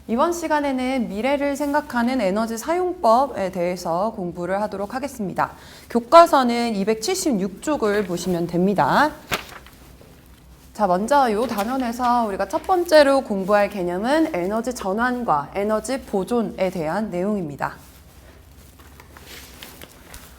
이번 시간에는 미래를 생각하는 에너지 사용법에 대해서 공부를 하도록 하겠습니다. 교과서는 276쪽을 보시면 됩니다. 자, 먼저 이 단원에서 우리가 첫 번째로 공부할 개념은 에너지 전환과 에너지 보존에 대한 내용입니다.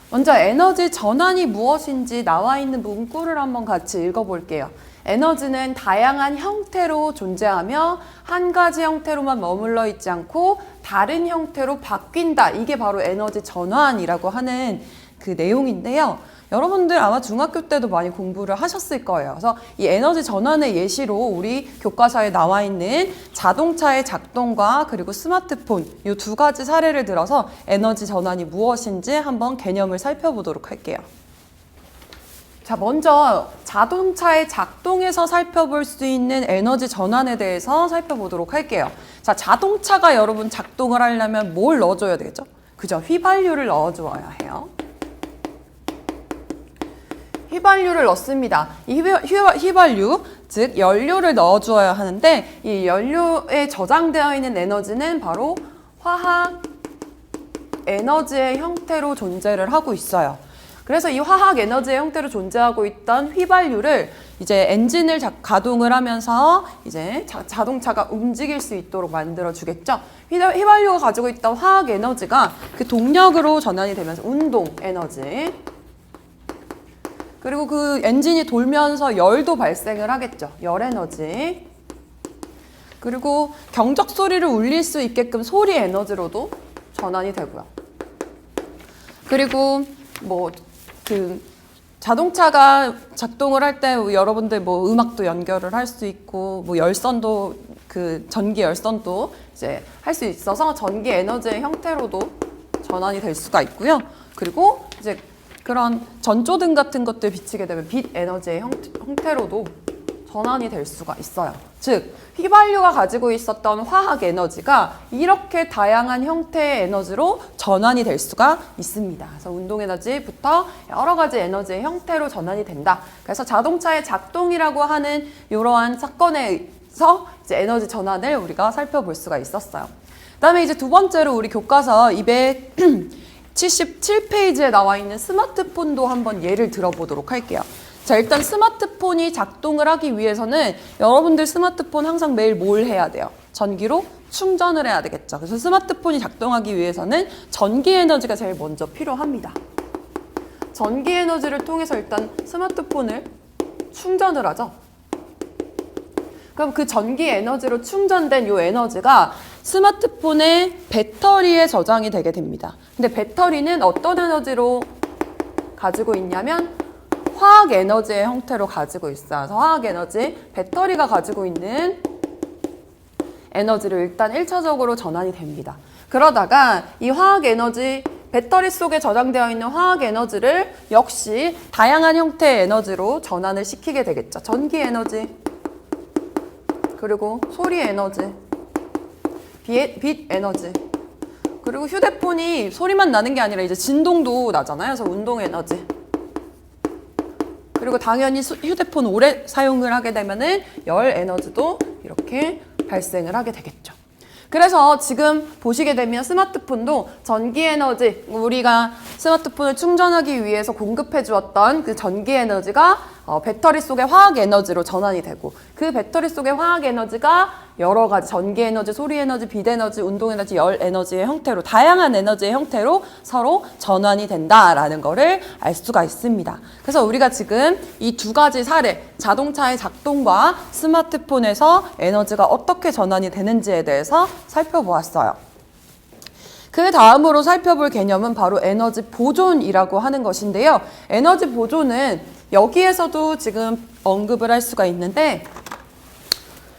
먼저 에너지 전환이 무엇인지 나와 있는 문구를 한번 같이 읽어볼게요. 에너지는 다양한 형태로 존재하며 한 가지 형태로만 머물러 있지 않고 다른 형태로 바뀐다. 이게 바로 에너지 전환이라고 하는 그 내용인데요. 여러분들 아마 중학교 때도 많이 공부를 하셨을 거예요. 그래서 이 에너지 전환의 예시로 우리 교과서에 나와 있는 자동차의 작동과 그리고 스마트폰 이 두 가지 사례를 들어서 에너지 전환이 무엇인지 한번 개념을 살펴보도록 할게요. 자, 먼저 자동차의 작동에서 살펴볼 수 있는 에너지 전환에 대해서 살펴보도록 할게요. 자, 자동차가 여러분 작동을 하려면 뭘 넣어줘야 되겠죠? 그죠? 휘발유를 넣어줘야 해요. 휘발유를 넣습니다. 이 휘발유, 즉 연료를 넣어주어야 하는데 이 연료에 저장되어 있는 에너지는 바로 화학 에너지의 형태로 존재를 하고 있어요. 그래서 이 화학 에너지의 형태로 존재하고 있던 휘발유를 이제 엔진을 가동을 하면서 이제 자동차가 움직일 수 있도록 만들어 주겠죠. 휘발유가 가지고 있던 화학 에너지가 그 동력으로 전환이 되면서 운동 에너지, 그리고 그 엔진이 돌면서 열도 발생을 하겠죠. 열 에너지. 그리고 경적 소리를 울릴 수 있게끔 소리 에너지로도 전환이 되고요. 그리고 자동차가 작동을 할 때 여러분들 음악도 연결을 할 수 있고 열선도 전기 열선도 이제 할 수 있어서 전기 에너지의 형태로도 전환이 될 수가 있고요. 그리고 이제 그런 전조등 같은 것들 비치게 되면 빛 에너지의 형태로도 전환이 될 수가 있어요. 즉, 휘발유가 가지고 있었던 화학 에너지가 이렇게 다양한 형태의 에너지로 전환이 될 수가 있습니다. 그래서 운동 에너지부터 여러 가지 에너지의 형태로 전환이 된다. 그래서 자동차의 작동이라고 하는 이러한 사건에서 이제 에너지 전환을 우리가 살펴볼 수가 있었어요. 그다음에 이제 두 번째로 우리 교과서 277페이지에 나와 있는 스마트폰도 한번 예를 들어보도록 할게요. 자, 일단 스마트폰이 작동을 하기 위해서는 여러분들 스마트폰 항상 매일 뭘 해야 돼요? 전기로 충전을 해야 되겠죠. 그래서 스마트폰이 작동하기 위해서는 전기 에너지가 제일 먼저 필요합니다. 전기 에너지를 통해서 일단 스마트폰을 충전을 하죠. 그럼 그 전기 에너지로 충전된 이 에너지가 스마트폰의 배터리에 저장이 되게 됩니다. 근데 배터리는 어떤 에너지로 가지고 있냐면 화학 에너지의 형태로 가지고 있어요. 그래서 화학 에너지, 배터리가 가지고 있는 에너지를 일단 1차적으로 전환이 됩니다. 그러다가 이 화학 에너지, 배터리 속에 저장되어 있는 화학 에너지를 역시 다양한 형태의 에너지로 전환을 시키게 되겠죠. 전기 에너지, 그리고 소리 에너지, 빛 에너지, 그리고 휴대폰이 소리만 나는 게 아니라 이제 진동도 나잖아요. 그래서 운동 에너지. 그리고 당연히 휴대폰 오래 사용을 하게 되면은 열 에너지도 이렇게 발생을 하게 되겠죠. 그래서 지금 보시게 되면 스마트폰도 전기 에너지, 우리가 스마트폰을 충전하기 위해서 공급해 주었던 그 전기 에너지가 배터리 속의 화학 에너지로 전환이 되고, 그 배터리 속의 화학 에너지가 여러 가지 전기 에너지, 소리 에너지, 빛 에너지, 운동 에너지, 열 에너지의 형태로, 다양한 에너지의 형태로 서로 전환이 된다라는 거를 알 수가 있습니다. 그래서 우리가 지금 이 두 가지 사례, 자동차의 작동과 스마트폰에서 에너지가 어떻게 전환이 되는지에 대해서 살펴보았어요. 그 다음으로 살펴볼 개념은 바로 에너지 보존이라고 하는 것인데요. 에너지 보존은 여기에서도 지금 언급을 할 수가 있는데,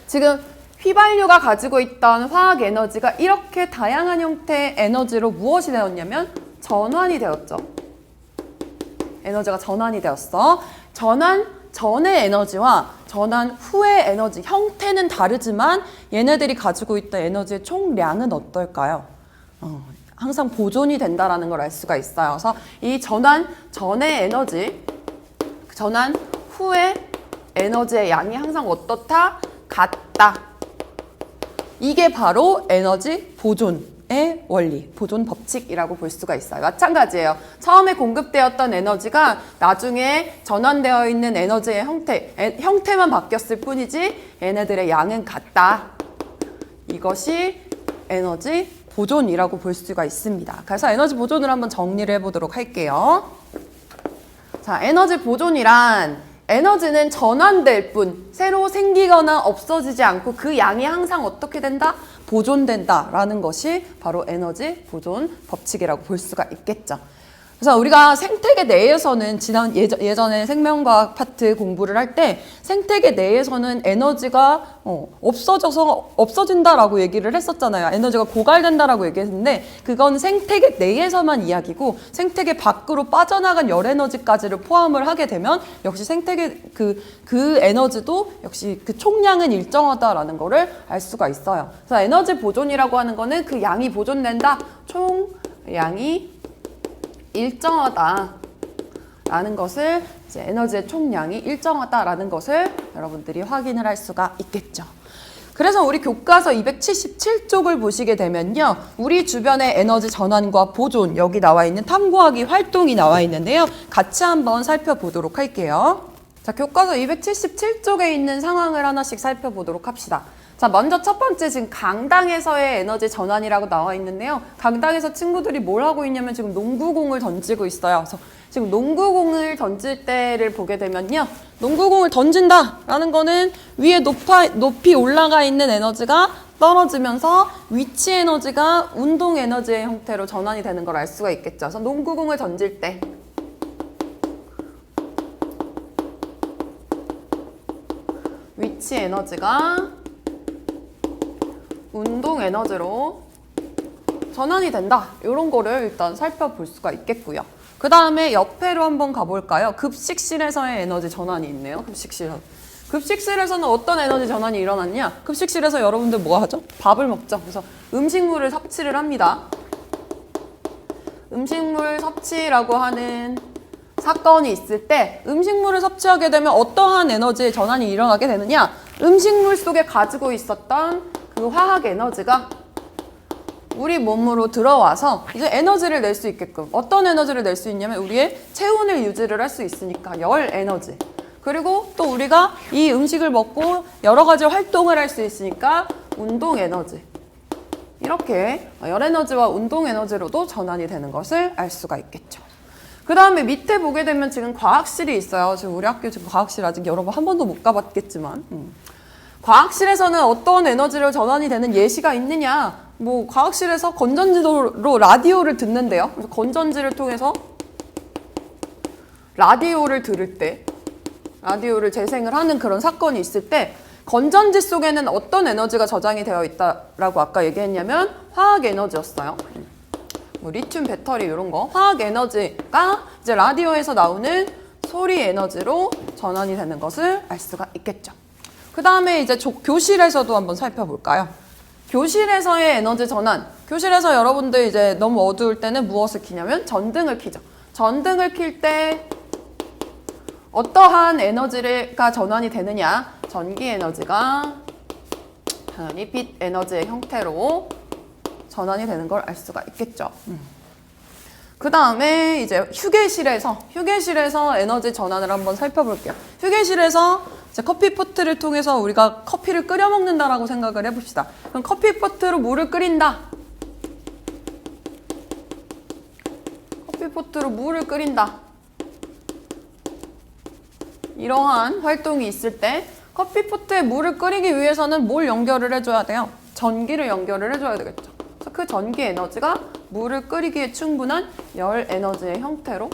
지금 휘발유가 가지고 있던 화학 에너지가 이렇게 다양한 형태의 에너지로 무엇이 되었냐면 전환이 되었죠. 에너지가 전환이 되었어. 전환 전의 에너지와 전환 후의 에너지, 형태는 다르지만 얘네들이 가지고 있던 에너지의 총량은 어떨까요? 항상 보존이 된다는 걸 알 수가 있어요. 그래서 이 전환 전의 에너지, 전환 후의 에너지의 양이 항상 어떻다? 같다. 이게 바로 에너지 보존의 원리, 보존 법칙이라고 볼 수가 있어요. 마찬가지예요. 처음에 공급되었던 에너지가 나중에 전환되어 있는 에너지의 형태만 바뀌었을 뿐이지 얘네들의 양은 같다. 이것이 에너지 보존이라고 볼 수가 있습니다. 그래서 에너지 보존을 한번 정리를 해보도록 할게요. 자, 에너지 보존이란 에너지는 전환될 뿐 새로 생기거나 없어지지 않고 그 양이 항상 어떻게 된다? 보존된다라는 것이 바로 에너지 보존 법칙이라고 볼 수가 있겠죠. 그래서 우리가 생태계 내에서는 예전에 생명과학 파트 공부를 할 때 생태계 내에서는 에너지가 없어진다라고 얘기를 했었잖아요. 에너지가 고갈된다라고 얘기했는데 그건 생태계 내에서만 이야기고 생태계 밖으로 빠져나간 열 에너지까지를 포함을 하게 되면 역시 생태계 그 에너지도 역시 그 총량은 일정하다라는 거를 알 수가 있어요. 그래서 에너지 보존이라고 하는 거는 그 양이 보존된다. 총량이 일정하다 라는 것을 이제 에너지의 총량이 일정하다라는 것을 여러분들이 확인을 할 수가 있겠죠. 그래서 우리 교과서 277쪽을 보시게 되면요. 우리 주변의 에너지 전환과 보존 여기 나와 있는 탐구하기 활동이 나와 있는데요. 같이 한번 살펴보도록 할게요. 자, 교과서 277쪽에 있는 상황을 하나씩 살펴보도록 합시다. 자, 먼저 첫 번째 지금 강당에서의 에너지 전환이라고 나와 있는데요. 강당에서 친구들이 뭘 하고 있냐면 지금 농구공을 던지고 있어요. 그래서 지금 농구공을 던질 때를 보게 되면요. 농구공을 던진다라는 거는 위에 높이 올라가 있는 에너지가 떨어지면서 위치 에너지가 운동 에너지의 형태로 전환이 되는 걸 알 수가 있겠죠. 그래서 농구공을 던질 때 위치 에너지가 운동 에너지로 전환이 된다. 이런 거를 일단 살펴볼 수가 있겠고요. 그 다음에 옆에로 한번 가볼까요? 급식실에서의 에너지 전환이 있네요. 급식실에서는 어떤 에너지 전환이 일어났냐? 급식실에서 여러분들 뭐 하죠? 밥을 먹죠. 그래서 음식물을 섭취를 합니다. 음식물 섭취라고 하는 사건이 있을 때 음식물을 섭취하게 되면 어떠한 에너지의 전환이 일어나게 되느냐? 음식물 속에 가지고 있었던 그 화학 에너지가 우리 몸으로 들어와서 이제 에너지를 낼 수 있게끔 어떤 에너지를 낼 수 있냐면 우리의 체온을 유지를 할 수 있으니까 열 에너지 그리고 또 우리가 이 음식을 먹고 여러 가지 활동을 할 수 있으니까 운동 에너지 이렇게 열 에너지와 운동 에너지로도 전환이 되는 것을 알 수가 있겠죠. 그 다음에 밑에 보게 되면 지금 과학실이 있어요. 지금 우리 학교 지금 과학실 아직 여러분 한 번도 못 가봤겠지만 과학실에서는 어떤 에너지로 전환이 되는 예시가 있느냐? 뭐 과학실에서 건전지로 라디오를 듣는데요. 그래서 건전지를 통해서 라디오를 들을 때 라디오를 재생을 하는 그런 사건이 있을 때 건전지 속에는 어떤 에너지가 저장이 되어 있다라고 아까 얘기했냐면 화학 에너지였어요. 뭐 리튬 배터리 이런 거 화학 에너지가 이제 라디오에서 나오는 소리 에너지로 전환이 되는 것을 알 수가 있겠죠. 그 다음에 이제 교실에서도 한번 살펴볼까요? 교실에서의 에너지 전환. 교실에서 여러분들 이제 너무 어두울 때는 무엇을 켜냐면 전등을 켜죠. 전등을 켤 때 어떠한 에너지가 전환이 되느냐? 전기 에너지가 당연히 빛 에너지의 형태로 전환이 되는 걸 알 수가 있겠죠. 그 다음에 이제 휴게실에서 에너지 전환을 한번 살펴볼게요. 휴게실에서 이제 커피포트를 통해서 우리가 커피를 끓여 먹는다라고 생각을 해봅시다. 그럼 커피포트로 물을 끓인다. 커피포트로 물을 끓인다. 이러한 활동이 있을 때 커피포트에 물을 끓이기 위해서는 뭘 연결을 해줘야 돼요? 전기를 연결을 해줘야 되겠죠. 그래서 그 전기 에너지가 물을 끓이기에 충분한 열 에너지의 형태로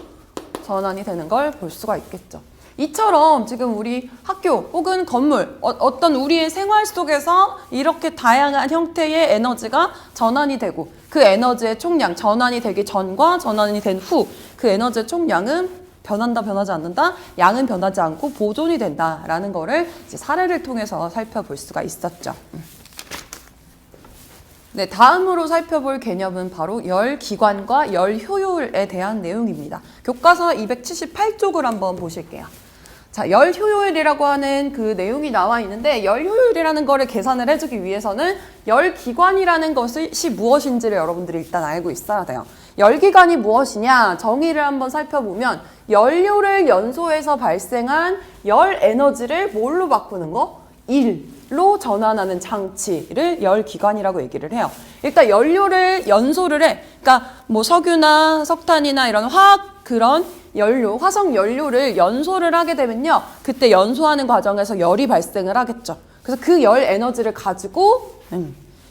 전환이 되는 걸 볼 수가 있겠죠. 이처럼 지금 우리 학교 혹은 건물 어떤 우리의 생활 속에서 이렇게 다양한 형태의 에너지가 전환이 되고 그 에너지의 총량 전환이 되기 전과 전환이 된 후 그 에너지의 총량은 변한다 변하지 않는다 양은 변하지 않고 보존이 된다라는 거를 이제 사례를 통해서 살펴볼 수가 있었죠. 네, 다음으로 살펴볼 개념은 바로 열 기관과 열 효율에 대한 내용입니다. 교과서 278쪽을 한번 보실게요. 자, 열 효율이라고 하는 그 내용이 나와 있는데 열 효율이라는 거를 계산을 해주기 위해서는 열 기관이라는 것이 무엇인지를 여러분들이 일단 알고 있어야 돼요. 열 기관이 무엇이냐 정의를 한번 살펴보면 연료를 연소해서 발생한 열 에너지를 뭘로 바꾸는 거? 일로 전환하는 장치를 열 기관이라고 얘기를 해요. 일단 연료를 연소를 해. 그러니까 뭐 석유나 석탄이나 이런 화학 그런 연료, 화석 연료를 연소를 하게 되면요. 그때 연소하는 과정에서 열이 발생을 하겠죠. 그래서 그 열 에너지를 가지고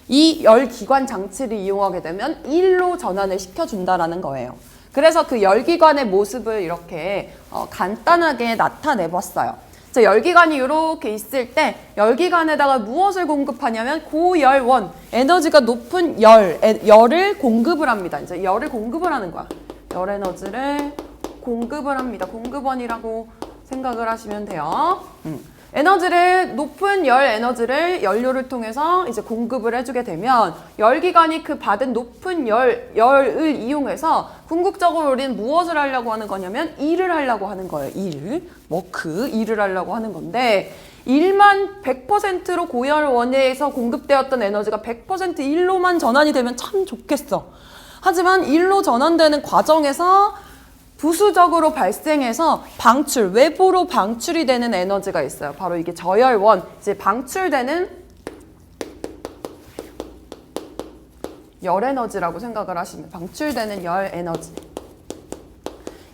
이 열 기관 장치를 이용하게 되면 일로 전환을 시켜준다라는 거예요. 그래서 그 열기관의 모습을 이렇게 간단하게 나타내 봤어요. 자, 열기관이 이렇게 있을 때 열기관에다가 무엇을 공급하냐면 고열원, 에너지가 높은 열을 공급을 합니다. 이제 열을 공급을 하는 거야. 열 에너지를 공급을 합니다. 공급원이라고 생각을 하시면 돼요. 높은 열 에너지를 연료를 통해서 이제 공급을 해주게 되면 열기관이 그 받은 높은 열을 이용해서 궁극적으로 우리는 무엇을 하려고 하는 거냐면 일을 하려고 하는 거예요. 일을 하려고 하는 건데 일만 100%로 고열원에서 공급되었던 에너지가 100% 일로만 전환이 되면 참 좋겠어. 하지만 일로 전환되는 과정에서 부수적으로 발생해서 외부로 방출이 되는 에너지가 있어요. 바로 이게 저열원, 이제 방출되는 열 에너지라고 생각을 하시면 방출되는 열 에너지.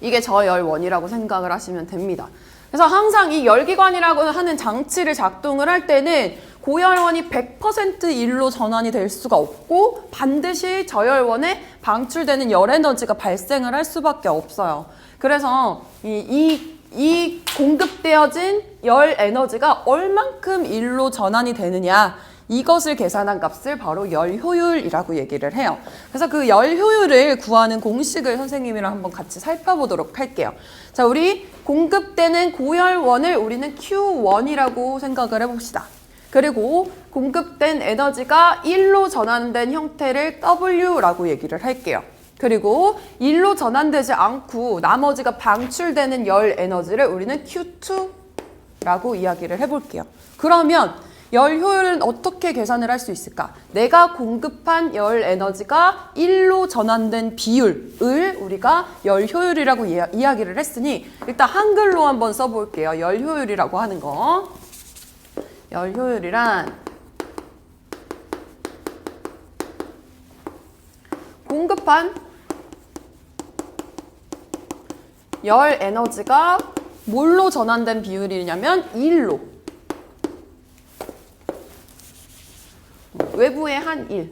이게 저열원이라고 생각을 하시면 됩니다. 그래서 항상 이 열기관이라고 하는 장치를 작동을 할 때는 고열원이 100% 일로 전환이 될 수가 없고 반드시 저열원에 방출되는 열 에너지가 발생을 할 수밖에 없어요. 그래서 이 공급되어진 열 에너지가 얼만큼 일로 전환이 되느냐 이것을 계산한 값을 바로 열 효율이라고 얘기를 해요. 그래서 그 열 효율을 구하는 공식을 선생님이랑 한번 같이 살펴보도록 할게요. 자, 우리 공급되는 고열원을 우리는 Q1이라고 생각을 해봅시다. 그리고 공급된 에너지가 1로 전환된 형태를 W라고 얘기를 할게요. 그리고 1로 전환되지 않고 나머지가 방출되는 열 에너지를 우리는 Q2라고 이야기를 해볼게요. 그러면 열 효율은 어떻게 계산을 할 수 있을까? 내가 공급한 열 에너지가 1로 전환된 비율을 우리가 열 효율이라고 이야기를 했으니 일단 한글로 한번 써볼게요. 열 효율이라고 하는 거. 열 효율이란 공급한 열 에너지가 뭘로 전환된 비율이냐면 1로. 외부의 한 1.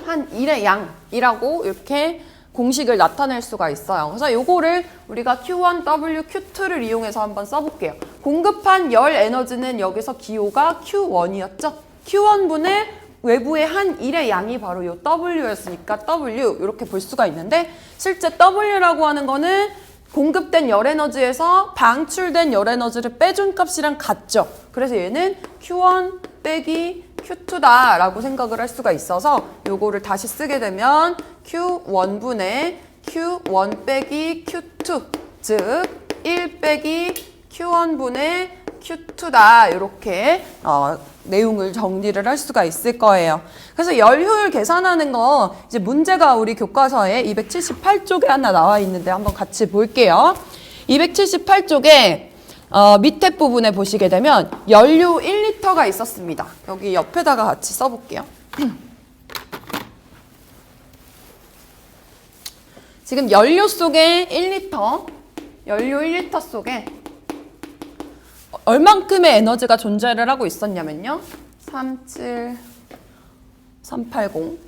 한 1의 양이라고 이렇게 공식을 나타낼 수가 있어요. 그래서 요거를 우리가 Q1, W, Q2를 이용해서 한번 써볼게요. 공급한 열 에너지는 여기서 기호가 Q1이었죠. Q1분의 외부의 한 1의 양이 바로 요 W였으니까 W 이렇게 볼 수가 있는데 실제 W라고 하는 거는 공급된 열 에너지에서 방출된 열 에너지를 빼준 값이랑 같죠. 그래서 얘는 Q1 빼기 Q2다라고 생각을 할 수가 있어서 요거를 다시 쓰게 되면 Q1분의 Q1 빼기 Q2 즉 1 빼기 Q1분의 Q2다 이렇게 내용을 정리를 할 수가 있을 거예요. 그래서 열 효율 계산하는 거 이제 문제가 우리 교과서에 278쪽에 하나 나와 있는데 한번 같이 볼게요. 278쪽에 밑에 부분에 보시게 되면 연료 1리터가 있었습니다. 여기 옆에다가 같이 써볼게요. 지금 연료 속에 1리터, 연료 1리터 속에 얼만큼의 에너지가 존재를 하고 있었냐면요. 380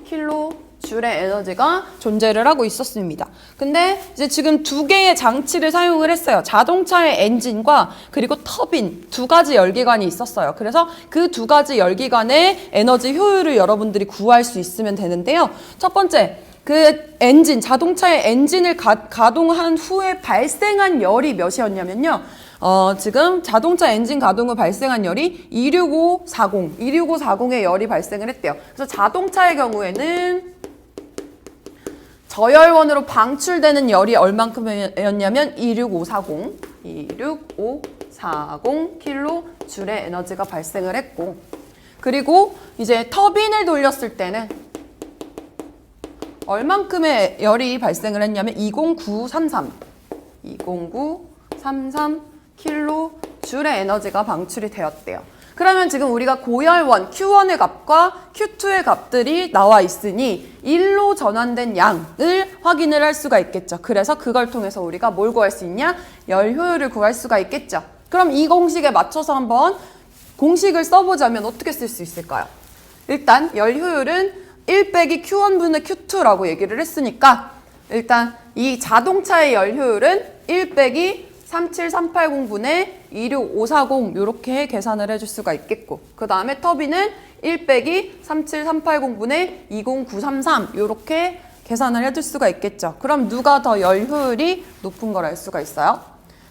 킬로줄의 에너지가 존재를 하고 있었습니다. 근데 이제 지금 두 개의 장치를 사용을 했어요. 자동차의 엔진과 그리고 터빈 두 가지 열기관이 있었어요. 그래서 그 두 가지 열기관의 에너지 효율을 여러분들이 구할 수 있으면 되는데요. 첫 번째, 그 엔진, 자동차의 엔진을 가동한 후에 발생한 열이 몇이었냐면요. 지금 자동차 엔진 가동 후 발생한 열이 26540의 열이 발생을 했대요. 그래서 자동차의 경우에는 저열원으로 방출되는 열이 얼만큼이었냐면 26540 킬로줄의 에너지가 발생을 했고, 그리고 이제 터빈을 돌렸을 때는 얼만큼의 열이 발생을 했냐면 20933 킬로줄의 에너지가 방출이 되었대요. 그러면 지금 우리가 고열원 Q1의 값과 Q2의 값들이 나와 있으니 1로 전환된 양을 확인을 할 수가 있겠죠. 그래서 그걸 통해서 우리가 뭘 구할 수 있냐? 열 효율을 구할 수가 있겠죠. 그럼 이 공식에 맞춰서 한번 공식을 써보자면 어떻게 쓸 수 있을까요? 일단 열 효율은 1 빼기 Q1분의 Q2라고 얘기를 했으니까 일단 이 자동차의 열 효율은 1 빼기 37380분의 26540 이렇게 계산을 해줄 수가 있겠고, 그 다음에 터빈은 1 빼기 37380분의 20933 이렇게 계산을 해줄 수가 있겠죠. 그럼 누가 더 열 효율이 높은 걸 알 수가 있어요?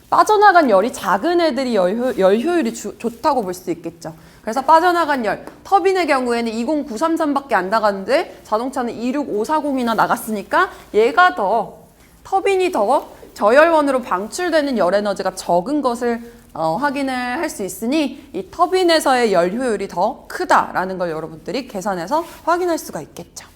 빠져나간 열이 작은 애들이 열 효율이 좋다고 볼 수 있겠죠. 그래서 빠져나간 열, 터빈의 경우에는 20933밖에 안 나갔는데 자동차는 26540이나 나갔으니까 얘가 더, 터빈이 더 저열원으로 방출되는 열 에너지가 적은 것을 확인을 할 수 있으니 이 터빈에서의 열 효율이 더 크다라는 걸 여러분들이 계산해서 확인할 수가 있겠죠.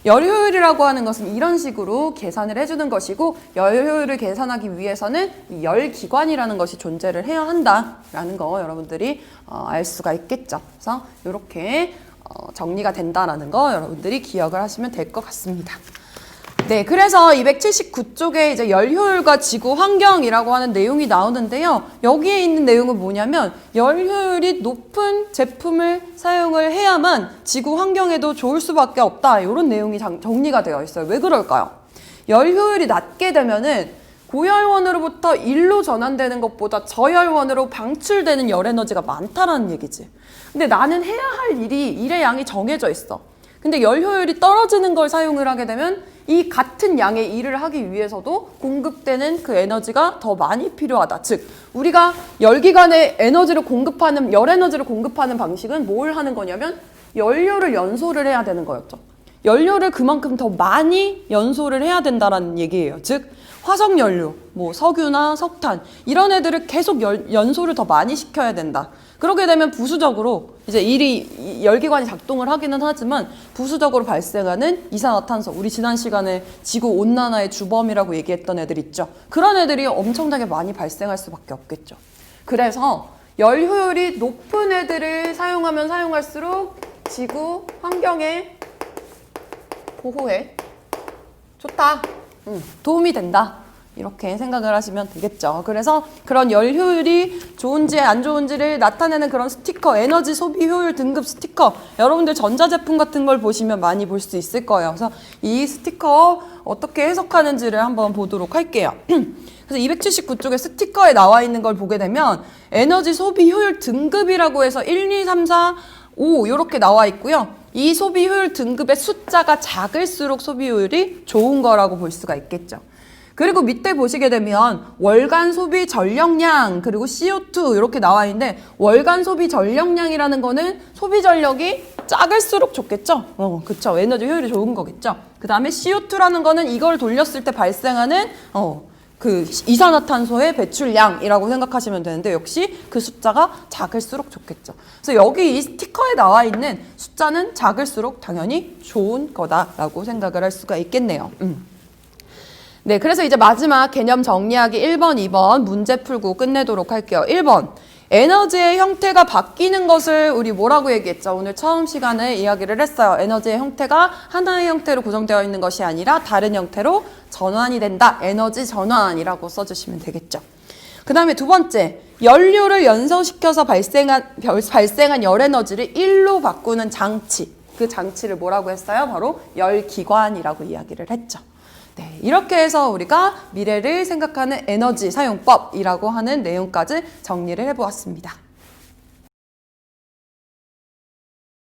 열 효율이라고 하는 것은 이런 식으로 계산을 해주는 것이고, 열 효율을 계산하기 위해서는 이 열기관이라는 것이 존재를 해야 한다라는 거 여러분들이 알 수가 있겠죠. 그래서 이렇게 정리가 된다라는 거 여러분들이 기억을 하시면 될 것 같습니다. 네, 그래서 279쪽에 이제 열 효율과 지구 환경이라고 하는 내용이 나오는데요. 여기에 있는 내용은 뭐냐면 열 효율이 높은 제품을 사용을 해야만 지구 환경에도 좋을 수밖에 없다. 이런 내용이 정리가 되어 있어요. 왜 그럴까요? 열 효율이 낮게 되면은 고열원으로부터 1로 전환되는 것보다 저열원으로 방출되는 열 에너지가 많다라는 얘기지. 근데 나는 해야 할 일의 양이 정해져 있어. 근데 열 효율이 떨어지는 걸 사용을 하게 되면 이 같은 양의 일을 하기 위해서도 공급되는 그 에너지가 더 많이 필요하다. 즉, 우리가 열기관에 에너지를 공급하는, 열 에너지를 공급하는 방식은 뭘 하는 거냐면 연료를 연소를 해야 되는 거였죠. 연료를 그만큼 더 많이 연소를 해야 된다는 얘기예요. 즉, 화석연료, 뭐 석유나 석탄 이런 애들을 계속 연소를 더 많이 시켜야 된다. 그렇게 되면 부수적으로 이제 열기관이 작동을 하기는 하지만 부수적으로 발생하는 이산화탄소, 우리 지난 시간에 지구 온난화의 주범이라고 얘기했던 애들 있죠. 그런 애들이 엄청나게 많이 발생할 수밖에 없겠죠. 그래서 열 효율이 높은 애들을 사용하면 사용할수록 지구 환경에 보호해 좋다. 도움이 된다. 이렇게 생각을 하시면 되겠죠. 그래서 그런 열 효율이 좋은지 안 좋은지를 나타내는 그런 스티커, 에너지 소비 효율 등급 스티커, 여러분들 전자제품 같은 걸 보시면 많이 볼 수 있을 거예요. 그래서 이 스티커 어떻게 해석하는지를 한번 보도록 할게요. 그래서 279쪽에 스티커에 나와 있는 걸 보게 되면 에너지 소비 효율 등급이라고 해서 1, 2, 3, 4, 5 이렇게 나와 있고요. 이 소비 효율 등급의 숫자가 작을수록 소비 효율이 좋은 거라고 볼 수가 있겠죠. 그리고 밑에 보시게 되면 월간 소비 전력량 그리고 CO2 이렇게 나와 있는데, 월간 소비 전력량이라는 거는 소비 전력이 작을수록 좋겠죠. 그쵸. 에너지 효율이 좋은 거겠죠. 그 다음에 CO2라는 거는 이걸 돌렸을 때 발생하는 그 이산화탄소의 배출량이라고 생각하시면 되는데, 역시 그 숫자가 작을수록 좋겠죠. 그래서 여기 이 스티커에 나와 있는 숫자는 작을수록 당연히 좋은 거다라고 생각을 할 수가 있겠네요. 네, 그래서 이제 마지막 개념 정리하기 1번, 2번 문제 풀고 끝내도록 할게요. 1번, 에너지의 형태가 바뀌는 것을 우리 뭐라고 얘기했죠? 오늘 처음 시간에 이야기를 했어요. 에너지의 형태가 하나의 형태로 구성되어 있는 것이 아니라 다른 형태로 전환이 된다. 에너지 전환이라고 써주시면 되겠죠. 그 다음에 두 번째, 연료를 연소시켜서 발생한 열 에너지를 1로 바꾸는 장치. 그 장치를 뭐라고 했어요? 바로 열기관이라고 이야기를 했죠. 네, 이렇게 해서 우리가 미래를 생각하는 에너지 사용법이라고 하는 내용까지 정리를 해보았습니다.